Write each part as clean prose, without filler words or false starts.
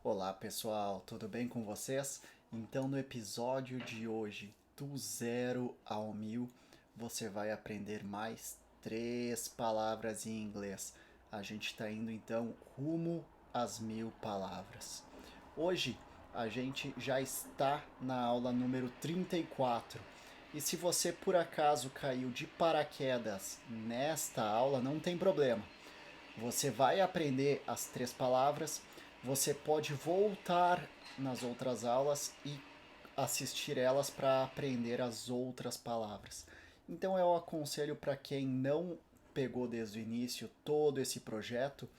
Olá pessoal, tudo bem com vocês? Então no episódio de hoje, do zero ao 1000, você vai aprender mais 3 palavras em inglês. A gente está indo então rumo às 1000 palavras. Hoje a gente já está na aula número 34. E se você por acaso caiu de paraquedas nesta aula, não tem problema. Você vai aprender as 3 palavras, você pode voltar nas outras aulas e assistir elas para aprender as outras palavras. Então eu aconselho para quem não pegou desde o início todo esse projeto,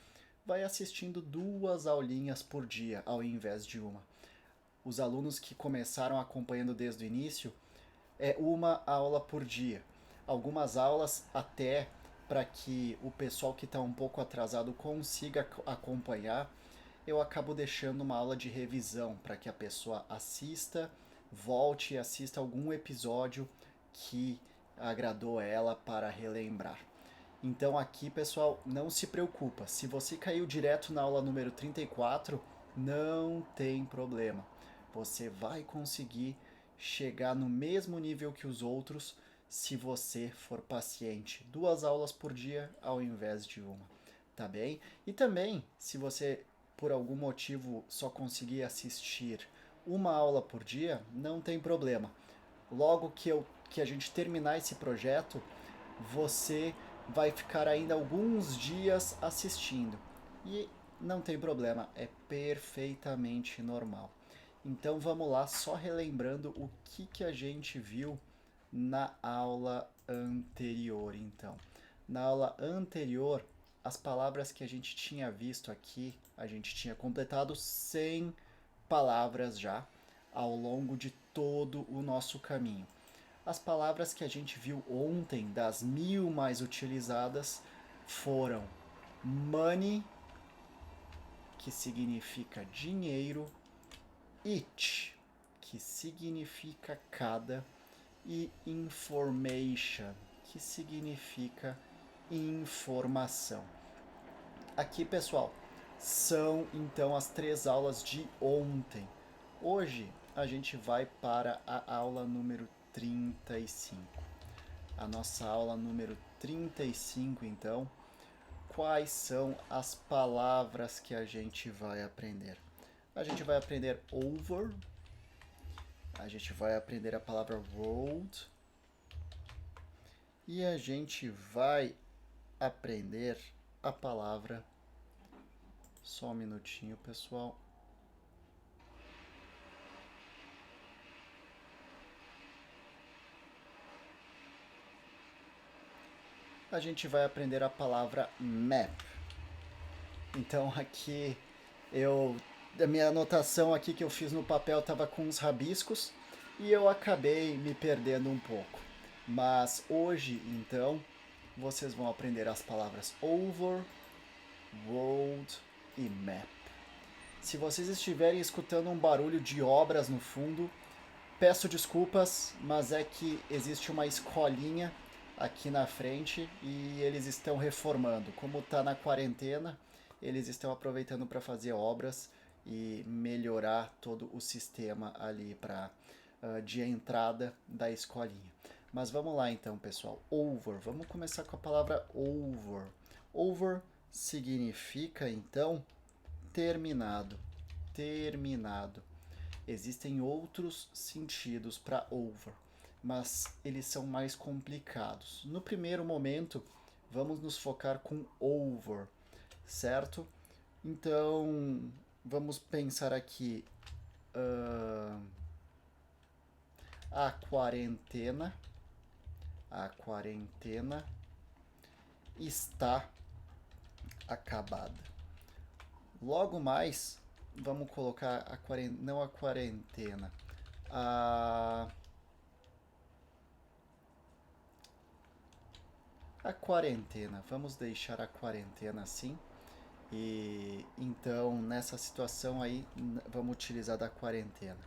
vai assistindo 2 aulinhas por dia ao invés de uma. Os alunos que começaram acompanhando desde o início, é uma aula por dia. Algumas aulas até para que o pessoal que está um pouco atrasado consiga acompanhar, eu acabo deixando uma aula de revisão para que a pessoa assista, volte e assista algum episódio que agradou ela para relembrar. Então aqui, pessoal, não se preocupa. Se você caiu direto na aula número 34, não tem problema. Você vai conseguir chegar no mesmo nível que os outros se você for paciente. 2 aulas por dia ao invés de uma, tá bem? E também, se você por algum motivo só conseguir assistir uma aula por dia, não tem problema. Logo que a gente terminar esse projeto, você vai ficar ainda alguns dias assistindo. E não tem problema, é perfeitamente normal. Então vamos lá, só relembrando o que a gente viu na aula anterior. Então, na aula anterior, as palavras que a gente tinha visto aqui, a gente tinha completado 100 palavras já ao longo de todo o nosso caminho. As palavras que a gente viu ontem, das 1000 mais utilizadas, foram money, que significa dinheiro, each, que significa cada, e information, que significa informação. Aqui, pessoal, são então as 3 aulas de ontem. Hoje a gente vai para a aula número 35. A nossa aula número 35, então, quais são as palavras que a gente vai aprender? A gente vai aprender over, a gente vai aprender a palavra road e a gente vai aprender a palavra. Só um minutinho, pessoal. A gente vai aprender a palavra map. Então aqui a minha anotação aqui que eu fiz no papel estava com uns rabiscos e eu acabei me perdendo um pouco. Mas hoje, então, vocês vão aprender as palavras over, road e map. Se vocês estiverem escutando um barulho de obras no fundo, peço desculpas, mas é que existe uma escolinha aqui na frente e eles estão reformando. Como está na quarentena, eles estão aproveitando para fazer obras e melhorar todo o sistema ali de entrada da escolinha. Mas vamos lá então, pessoal. Over. Vamos começar com a palavra over. Over significa então terminado. Terminado. Existem outros sentidos para over, mas eles são mais complicados. No primeiro momento, vamos nos focar com over, certo? Então, vamos pensar aqui a quarentena. A quarentena está acabada. Logo mais, vamos colocar a quarentena, não a quarentena, a quarentena. Vamos deixar a quarentena assim. E então nessa situação aí vamos utilizar da quarentena.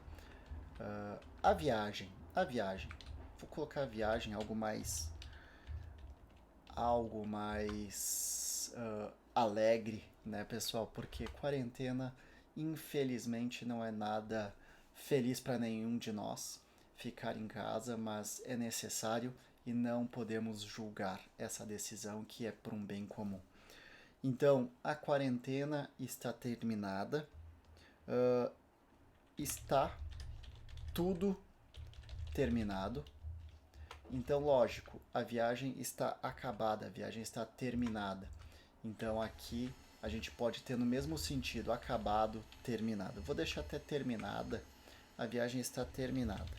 A viagem, a viagem. Vou colocar a viagem algo mais alegre, né, pessoal? Porque quarentena Infelizmente não é nada feliz para nenhum de nós ficar em casa, mas é necessário e não podemos julgar essa decisão que é por um bem comum. Então, a quarentena está terminada, está tudo terminado. Então, lógico, a viagem está acabada, a viagem está terminada. Então, aqui a gente pode ter no mesmo sentido, acabado, terminado. Vou deixar até terminada, a viagem está terminada.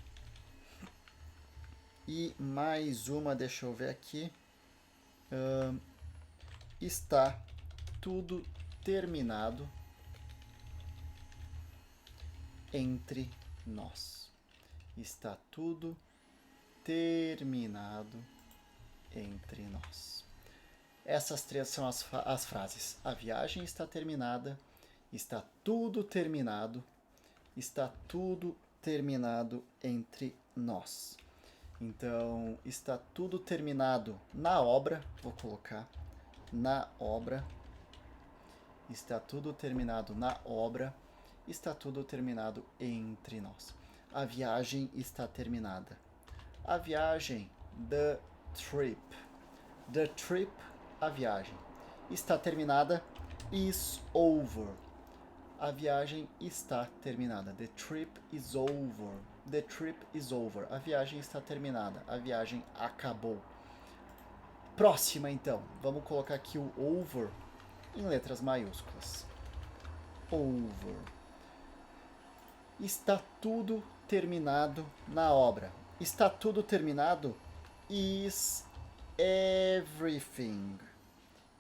E mais uma, deixa eu ver aqui. Está tudo terminado entre nós. Está tudo terminado entre nós. Essas três são as frases. A viagem está terminada, está tudo terminado, está tudo terminado entre nós. Então, está tudo terminado na obra, vou colocar na obra, está tudo terminado na obra, está tudo terminado entre nós. A viagem está terminada. A viagem, the trip. The trip, a viagem. Está terminada, is over. A viagem está terminada. The trip is over. The trip is over. A viagem está terminada. A viagem acabou. Próxima, então. Vamos colocar aqui o over em letras maiúsculas. Over. Está tudo terminado na obra. Está tudo terminado is everything.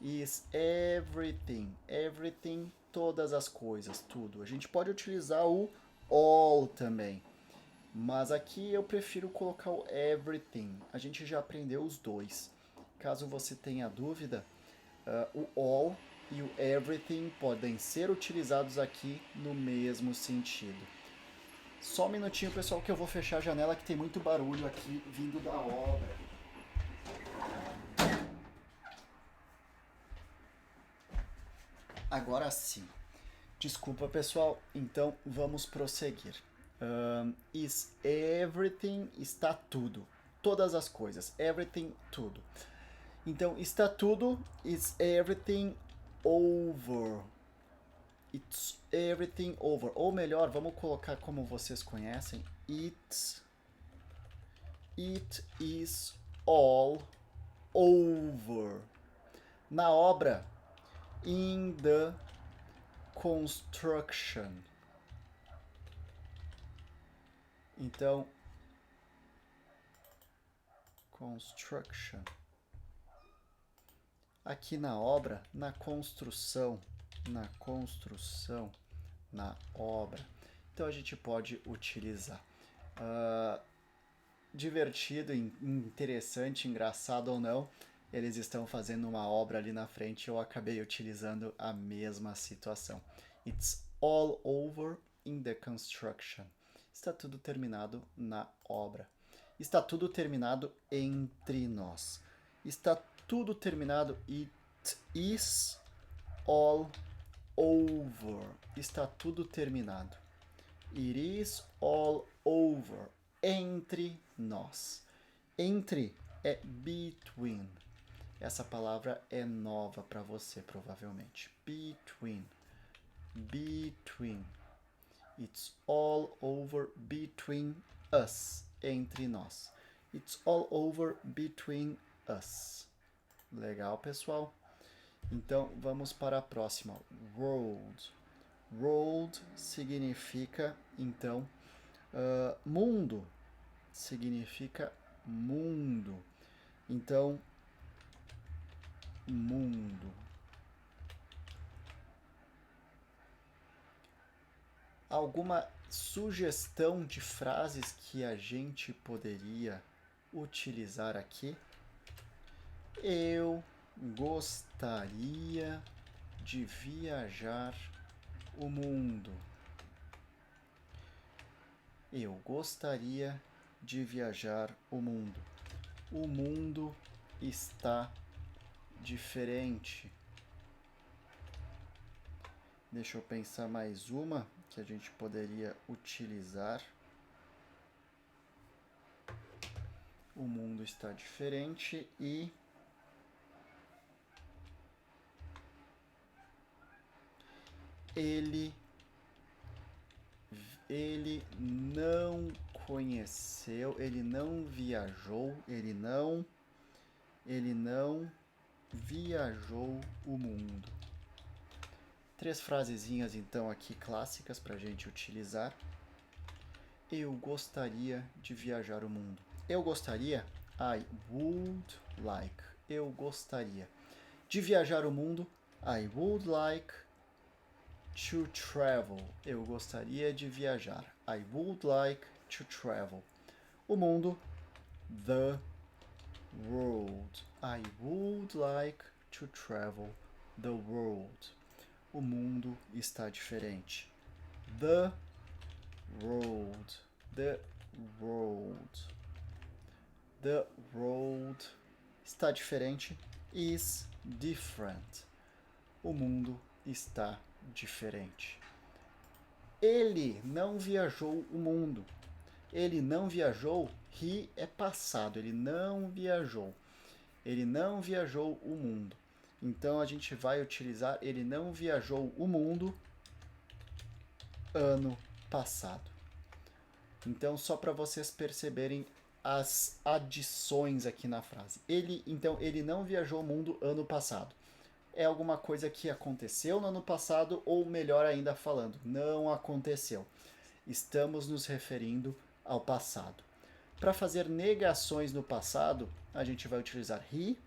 Is everything. Everything, todas as coisas, tudo. A gente pode utilizar o all também. Mas aqui eu prefiro colocar o everything. A gente já aprendeu os dois. Caso você tenha dúvida, o all e o everything podem ser utilizados aqui no mesmo sentido. Só um minutinho, pessoal, que eu vou fechar a janela que tem muito barulho aqui vindo da obra. Agora sim. Desculpa, pessoal. Então, vamos prosseguir. Is everything, está tudo. Todas as coisas. Everything, tudo. Então, está tudo, is everything over. It's everything over. Ou melhor, vamos colocar como vocês conhecem. It is all over. Na obra, in the construction. Então, construction. Aqui na obra, na construção, na obra. Então a gente pode utilizar. Divertido, interessante, engraçado ou não, eles estão fazendo uma obra ali na frente e eu acabei utilizando a mesma situação. It's all over in the construction. Está tudo terminado na obra. Está tudo terminado entre nós. Está tudo terminado. It is all over. Está tudo terminado. It is all over. Entre nós. Entre é between. Essa palavra é nova para você, provavelmente. Between. Between. It's all over between us. Entre nós. It's all over between us. Legal, pessoal? Então, vamos para a próxima. World. World significa, então, mundo. Significa mundo. Então, mundo. Alguma sugestão de frases que a gente poderia utilizar aqui? Eu gostaria de viajar o mundo. Eu gostaria de viajar o mundo. O mundo está diferente. Deixa eu pensar mais uma que a gente poderia utilizar. O mundo está diferente e ele não conheceu, ele não viajou, ele não viajou o mundo. 3 frasezinhas então aqui clássicas para a gente utilizar. Eu gostaria de viajar o mundo. Eu gostaria, I would like. Eu gostaria de viajar o mundo, I would like to travel. Eu gostaria de viajar. I would like to travel. O mundo, the world. I would like to travel the world. O mundo está diferente. The world. The world. The world está diferente. Is different. O mundo está diferente. Ele não viajou o mundo. Ele não viajou, he é passado, ele não viajou. Ele não viajou o mundo. Então a gente vai utilizar ele não viajou o mundo ano passado. Então só para vocês perceberem as adições aqui na frase. Então ele não viajou o mundo ano passado. É alguma coisa que aconteceu no ano passado, ou melhor ainda falando, não aconteceu. Estamos nos referindo ao passado. Para fazer negações no passado, a gente vai utilizar he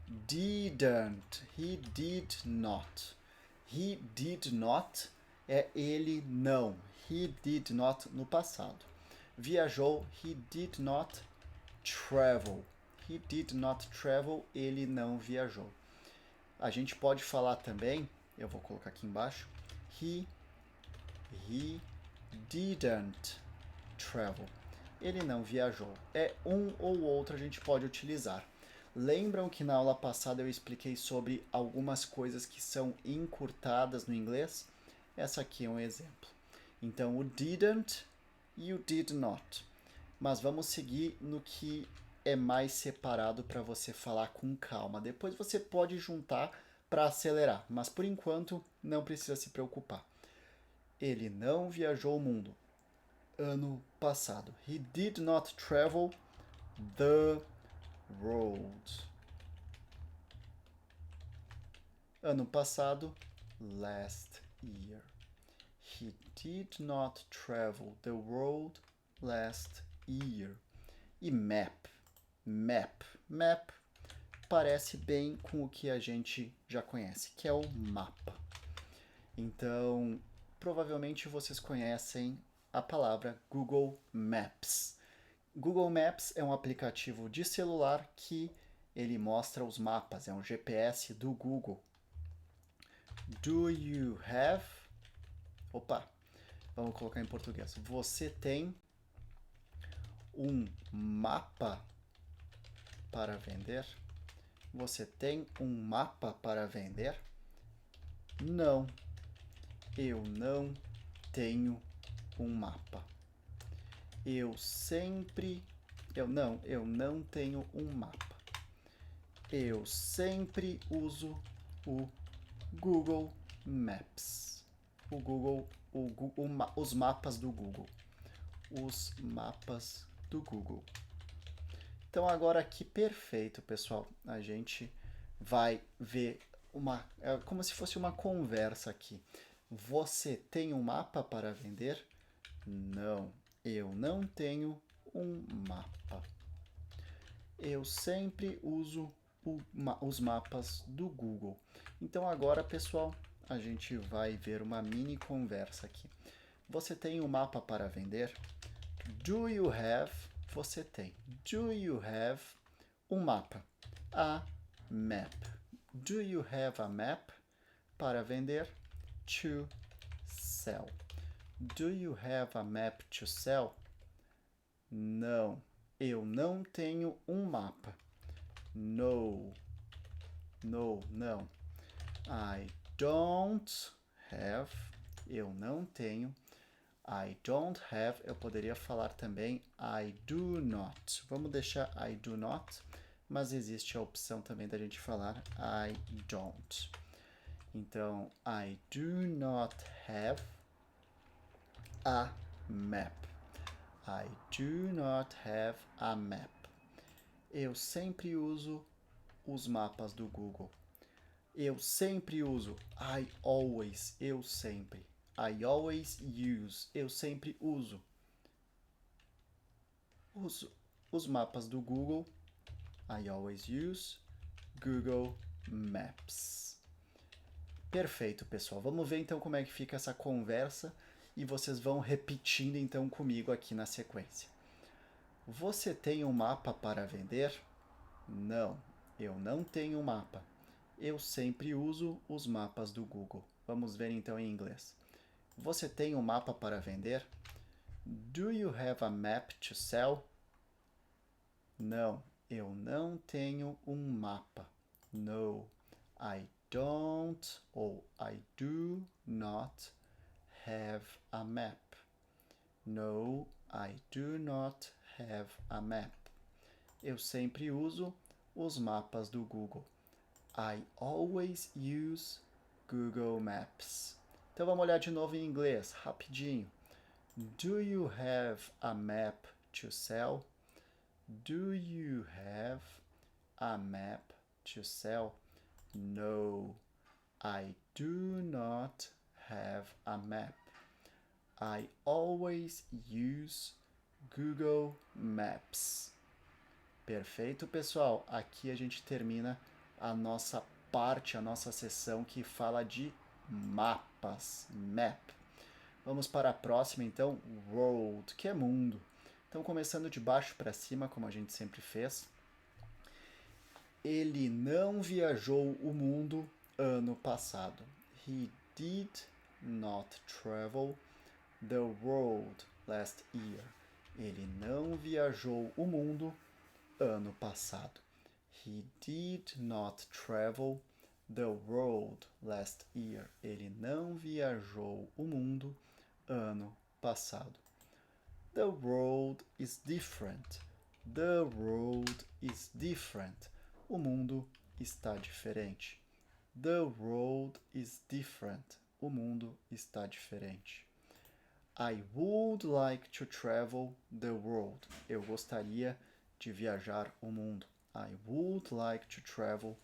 didn't, he did not. He did not é ele não. He did not no passado. Viajou, he did not travel. He did not travel, ele não viajou. A gente pode falar também, eu vou colocar aqui embaixo, he didn't travel. Ele não viajou. É um ou outro a gente pode utilizar. Lembram que na aula passada eu expliquei sobre algumas coisas que são encurtadas no inglês? Essa aqui é um exemplo. Então, o didn't e o did not. Mas vamos seguir no que é mais separado para você falar com calma. Depois você pode juntar para acelerar, mas por enquanto não precisa se preocupar. Ele não viajou o mundo ano passado. He did not travel the world. Ano passado, last year. He did not travel the world last year. E map. Map parece bem com o que a gente já conhece, que é o mapa. Então, provavelmente vocês conhecem a palavra Google Maps. Google Maps é um aplicativo de celular que ele mostra os mapas, é um GPS do Google. Do you have... Opa, vamos colocar em português. Você tem um mapa para vender? Você tem um mapa para vender? Não, eu não tenho um mapa. Eu não tenho um mapa. Eu sempre uso o Google Maps. Os mapas do Google. Os mapas do Google. Então agora aqui, perfeito, pessoal. A gente vai ver como se fosse uma conversa aqui. Você tem um mapa para vender? Não, eu não tenho um mapa. Eu sempre uso os mapas do Google. Então agora, pessoal, a gente vai ver uma mini conversa aqui. Você tem um mapa para vender? Do you have... Você tem. Do you have um mapa? A map. Do you have a map para vender? To sell. Do you have a map to sell? Não, eu não tenho um mapa. No, não. I don't have, eu não tenho. I don't have, eu poderia falar também I do not. Vamos deixar I do not, mas existe a opção também da gente falar I don't. Então, I do not have a map. I do not have a map. Eu sempre uso os mapas do Google. Eu sempre uso. I always. Eu sempre. I always use. Eu sempre uso. Os mapas do Google. I always use Google Maps. Perfeito, pessoal. Vamos ver então como é que fica essa conversa e vocês vão repetindo então comigo aqui na sequência. Você tem um mapa para vender? Não, eu não tenho mapa. Eu sempre uso os mapas do Google. Vamos ver então em inglês. Você tem um mapa para vender? Do you have a map to sell? Não, eu não tenho um mapa. No, I don't or I do not have a map. No, I do not have a map. Eu sempre uso os mapas do Google. I always use Google Maps. Então vamos olhar de novo em inglês, rapidinho. Do you have a map to sell? Do you have a map to sell? No, I do not have a map. I always use Google Maps. Perfeito, pessoal? Aqui a gente termina a nossa parte, a nossa sessão que fala de mapas, map. Vamos para a próxima, então, world, que é mundo. Então, começando de baixo para cima, como a gente sempre fez. Ele não viajou o mundo ano passado. He did not travel the world last year. Ele não viajou o mundo ano passado. He did not travel the world last year. Ele não viajou o mundo ano passado. The world is different. The world is different. O mundo está diferente. The world is different. O mundo está diferente. I would like to travel the world. Eu gostaria de viajar o mundo. I would like to travel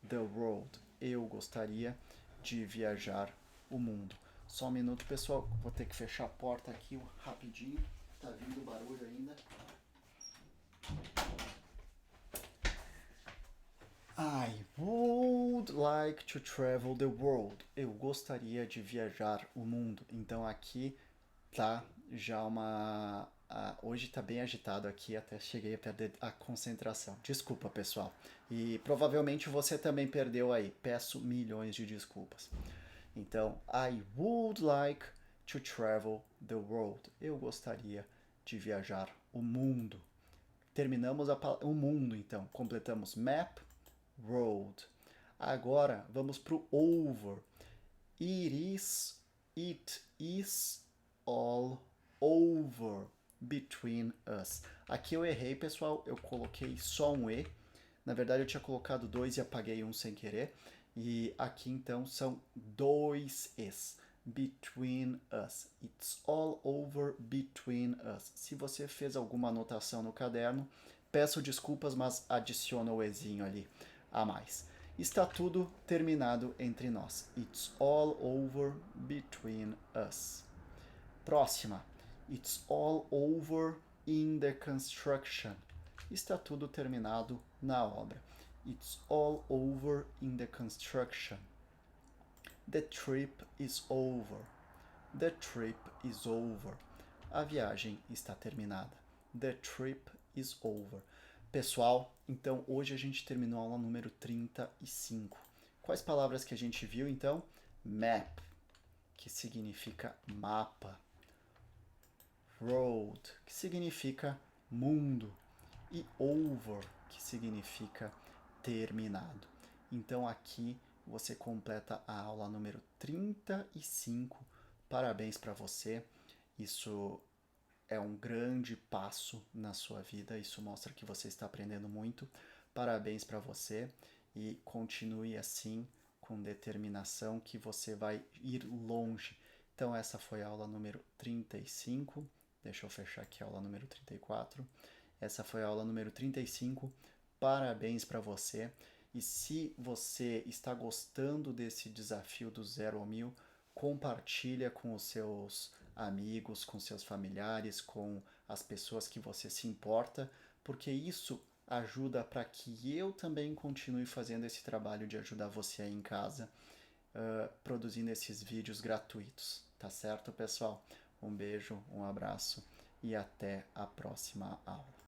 the world. Eu gostaria de viajar o mundo. Só um minuto, pessoal. Vou ter que fechar a porta aqui rapidinho. Tá vindo barulho ainda. I would like to travel the world. Eu gostaria de viajar o mundo. Então aqui tá já uma... hoje tá bem agitado aqui, até cheguei a perder a concentração. Desculpa, pessoal. E provavelmente você também perdeu aí. Peço milhões de desculpas. Então, I would like to travel the world. Eu gostaria de viajar o mundo. Terminamos o mundo, então. Completamos map, road. Agora, vamos para o over. It is all over between us. Aqui eu errei, pessoal. Eu coloquei só um E. Na verdade, eu tinha colocado dois e apaguei um sem querer. E aqui, então, são dois Es. Between us. It's all over between us. Se você fez alguma anotação no caderno, peço desculpas, mas adiciona o Ezinho ali a mais. Está tudo terminado entre nós. It's all over between us. Próxima. It's all over in the construction. Está tudo terminado na obra. It's all over in the construction. The trip is over. The trip is over. A viagem está terminada. The trip is over. Pessoal, então hoje a gente terminou a aula número 35. Quais palavras que a gente viu então? Map, que significa mapa. Road, que significa mundo. E over, que significa terminado. Então aqui você completa a aula número 35. Parabéns para você. Isso é um grande passo na sua vida. Isso mostra que você está aprendendo muito. Parabéns para você e continue assim com determinação que você vai ir longe. Então essa foi a aula número 35. Deixa eu fechar aqui a aula número 34. Essa foi a aula número 35. Parabéns para você. E se você está gostando desse desafio do 0 ao 1000, compartilha com os seus amigos, com seus familiares, com as pessoas que você se importa, porque isso ajuda para que eu também continue fazendo esse trabalho de ajudar você aí em casa, produzindo esses vídeos gratuitos. Tá certo, pessoal? Um beijo, um abraço e até a próxima aula.